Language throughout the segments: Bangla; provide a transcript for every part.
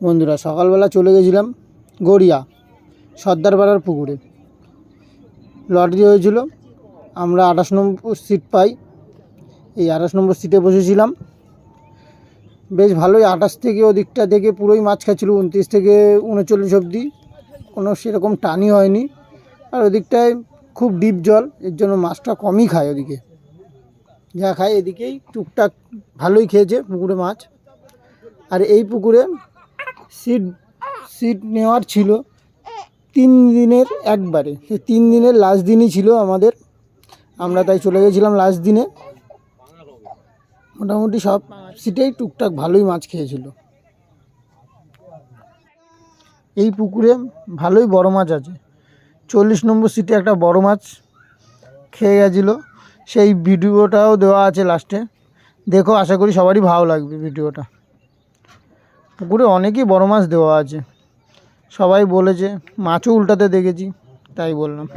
বন্ধুরা সকালবেলা চলে গেছিলাম গড়িয়া সর্দারপাড়ার পুকুরে। লটারি হয়েছিল, আমরা 28 নম্বর সিট পাই। এই 28 নম্বর সিটে বসেছিলাম। বেশ ভালোই 28 থেকে ওদিকটা থেকে পুরোই মাছ খাচ্ছিল, 29 থেকে 39 অবধি কোনো সেরকম টানি হয়নি। আর ওদিকটায় খুব ডিপ জল, এর জন্য মাছটা কমই খায়। ওদিকে যা খায় এদিকেই টুকটাক ভালোই খেয়েছে পুকুরে মাছ। আর এই পুকুরে সিট নেওয়ার ছিল 3 দিনের একবারে, সেই 3 দিনের লাস্ট দিনই ছিল আমাদের। আমরা তাই চলে গেছিলাম লাস্ট দিনে। মোটামুটি সব সিটেই টুকটাক ভালোই মাছ খেয়েছিল। এই পুকুরে ভালোই বড় মাছ আছে। 40 নম্বর সিটে একটা বড় মাছ খেয়ে গেছিলো, সেই ভিডিওটাও দেওয়া আছে লাস্টে। দেখো, আশা করি সবারই ভালো লাগবে ভিডিওটা। পুকুরে অনেকই বড় মাছ দেওয়া আছে, সবাই বলেছে। মাছও উল্টাতে দেখেছি, তাই বললাম।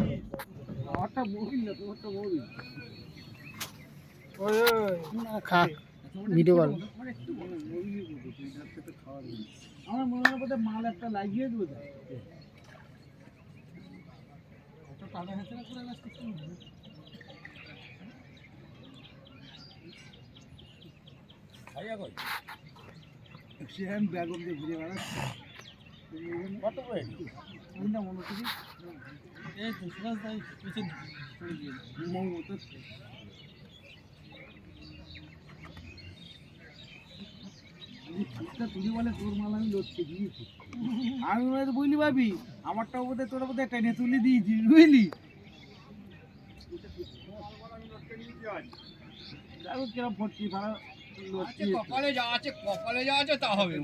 খা ভিডিও কল। আমার মনে হয় বোধহয় মাল একটা লাগিয়ে দেবো। ব্যাগম দিয়ে ঘুরে বেড়াচ্ছে। কত করে মনে করি এই তো সুরাজ ভাই পিছন তুই বলে তোর মাল আমি লড়তে দিয়েছি। আমি বুঝলি ভাবি আমারটা বোধহয় তোর বোধহয় টেনে তুলে দিয়েছি, বুঝলি। কিরম ভর্তি ভাড়া কপালে যা আছে, কপালে যা আছে তা হবে।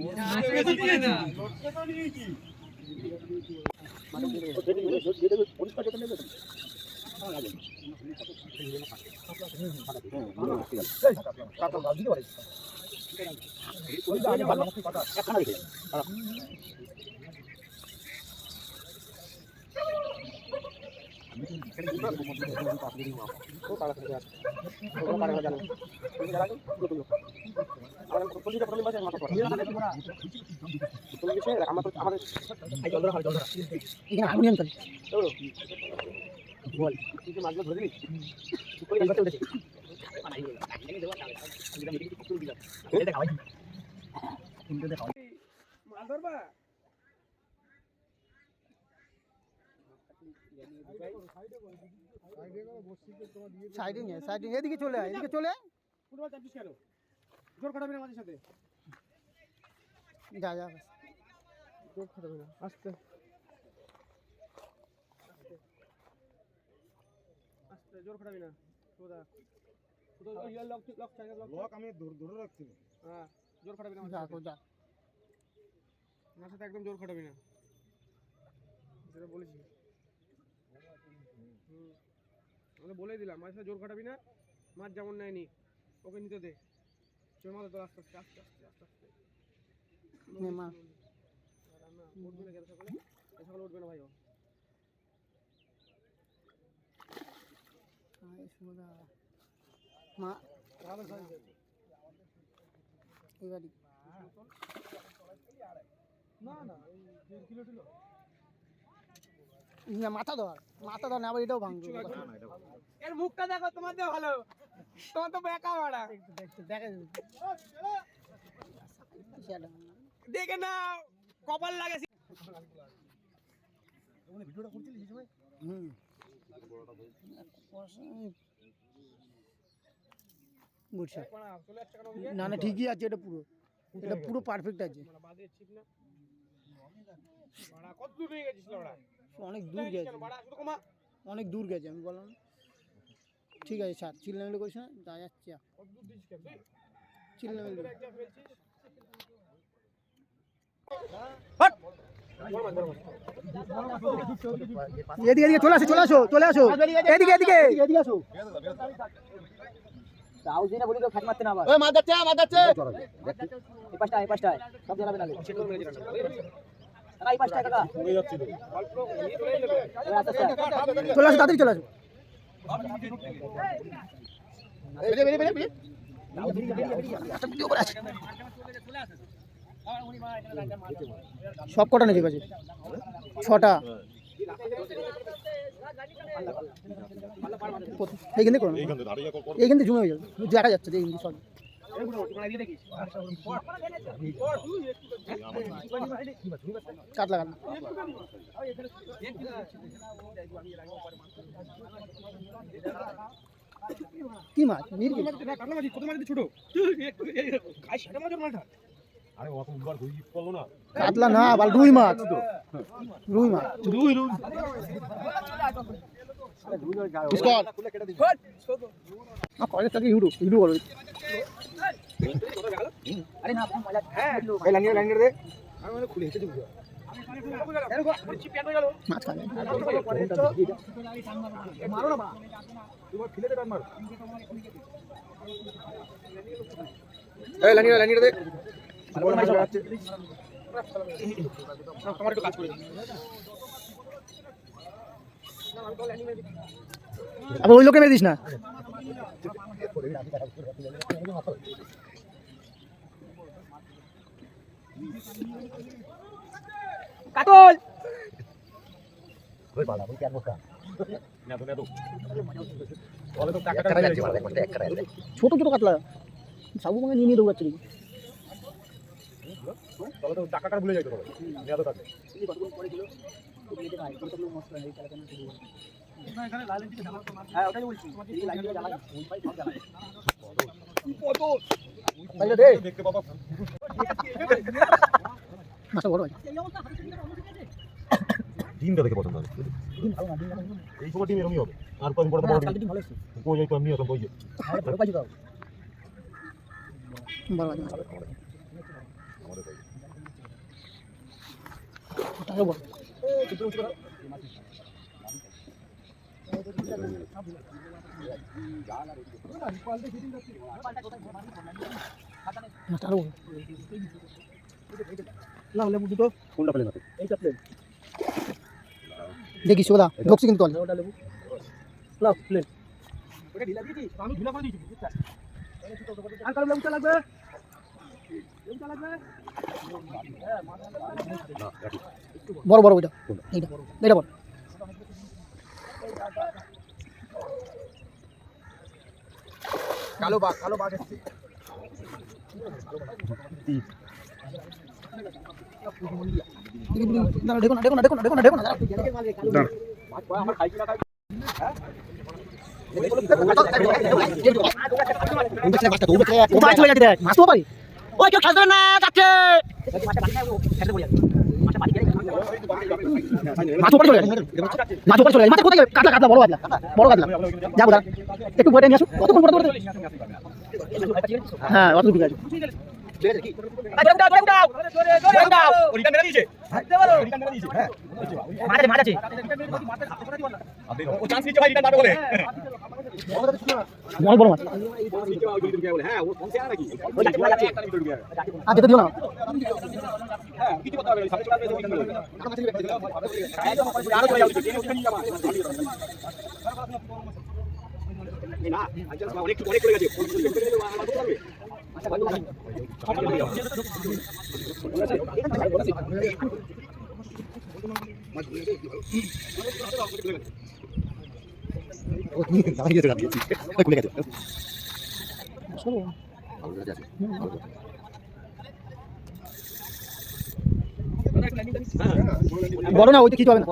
সাইডিং এদিকে চলে আয়, এদিকে চলে আয়। ফুটবল চাপিস কেন? জোর খাটাবি না আমাদের সাথে। যা যা, জোর খাটাবি না, আস্তে আস্তে, জোর খাটাবি না। সোজা সোজা ইয়ার লক লক আমি ধরে রাখছি। হ্যাঁ, জোর খাটাবি না আমাদের সাথে। যা আমার সাথে একদম জোর খাটাবি না, যেটা বলেছি। আমি বলেই দিলাম, মাছ জোর খাটাবি না। মাছ যেমন নেয়নি ওকে নিতে দে। চোর মাথা তো আস্তে আস্তে আস্তে আস্তে আস্তে আস্তে উঠবে না। সকালে সকালে উঠবে না ভাই। মা না না 1.5 কিলো ছিল। মাথা ধর না, আবার এটাও ভাঙবে। এর মুখটা দেখো, তোমাদের ভালো, তোমার তো বেকা বাড়া। দেখে না কপাল লাগে। ভিডিওটা করছিলি সময়? না না, ঠিকই আছে, এটা পুরো পারফেক্ট আছে। অনেক দূর গেছে, আমি বললাম ঠিক আছে স্যার, চিল্লামিল্লি করিস না, যা যাচ্ছে চিল্লামিল্লি। এদিকে এদিকে চলে আসো এদিকে আসো। বলি তো মারতে না, আবার মাছ যাচ্ছে। এই পাঁচটায় সব জানাবে না। এই পাঁচটায় কাকা চলে আসো, তাড়াতাড়ি চলে আসো। সব কটা নেচে গেছে, 6টা। এইখান থেকে করো, এইখান থেকে জমে হয়ে যাবে, দেখা যাচ্ছে সব কাতলা কাতলা। কি মাছ? কাতলা না, রুই মাছ, রুই মাছ। আবার ওই লোকে মেরে দিস না। কাতল ছোট ছোট কাতলা সাবু ভাঙে নিয়ে নিয়ে দৌড়াচ্ছে। টাকাটা ভুলে যাইতে হবে। ডিমটা দেখে পছন্দ হয়। এই সময় ডিম এরকমই হবে। আর কদিন পরে তো বড় ডিম ভালো আছে। কই যাই তো এমনি এখন কই যে। আরে বড় কাজ দাও। বড় কাজ। আমাদের কই। ওটাও বড়। দেখি সোদা ঢুকছি কিন্তু বড় বড় ওইটা এটা বড়। কালো বাঘ এসছে। দেখো না একটু বইটা নিয়ে আসো। হ্যাঁ অত ঠিক আছে। বড় মাছ আগে তো দিও না। বড় না ওইটা কিছু হবে না।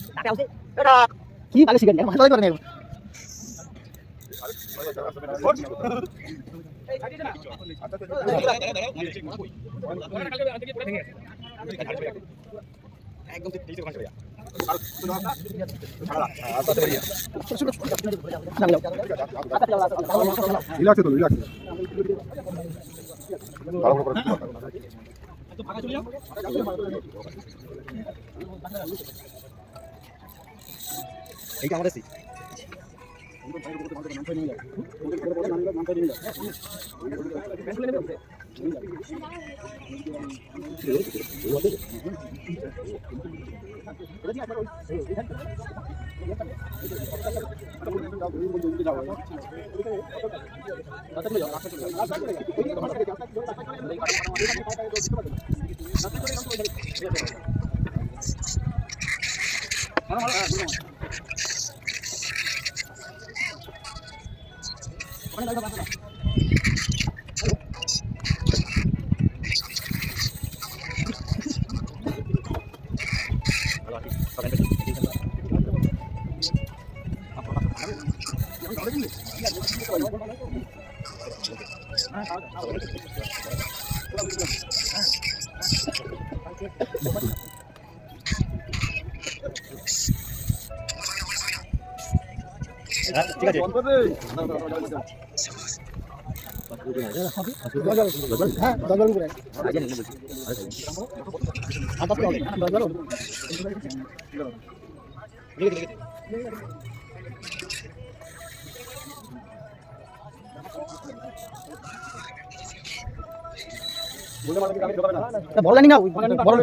ঠিক আছে কি ভালো শিখেন ভালো করে নেব। একদম এইটা আমাদের সিট ঠিক আছে হ্যাঁ দরবার করে বল জানি না বড়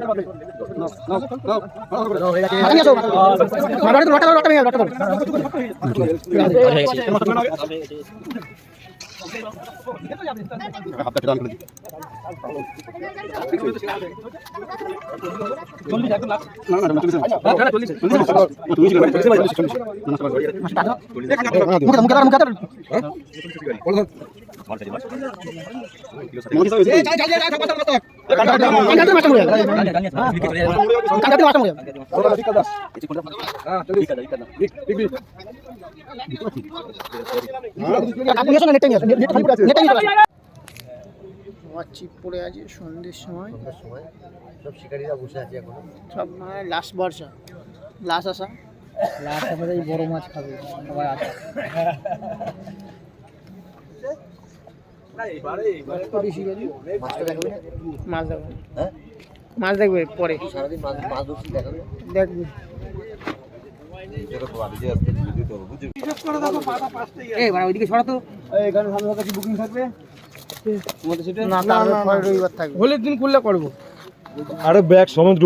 চিপ পড়ে আছে সন্ধ্যের সময় সব শিকারীরা বসে আছে এখন সব মানে লাস্ট বর্ষা লাস্ট আসা লাস্ট আসা বড় মাছ খাবে সবাই আসে মাছ দেখবে মাছ দেখবে পরে সারাদিন মাছ ধরছি দেখাবে দেখবে ওইদিকে ছড়া তো এখানে সামনে কাছে বুকিং থাকবে না রবিবার থাকবে হোলির দিন খুললে করবো আরে ব্যাগ সমুদ্র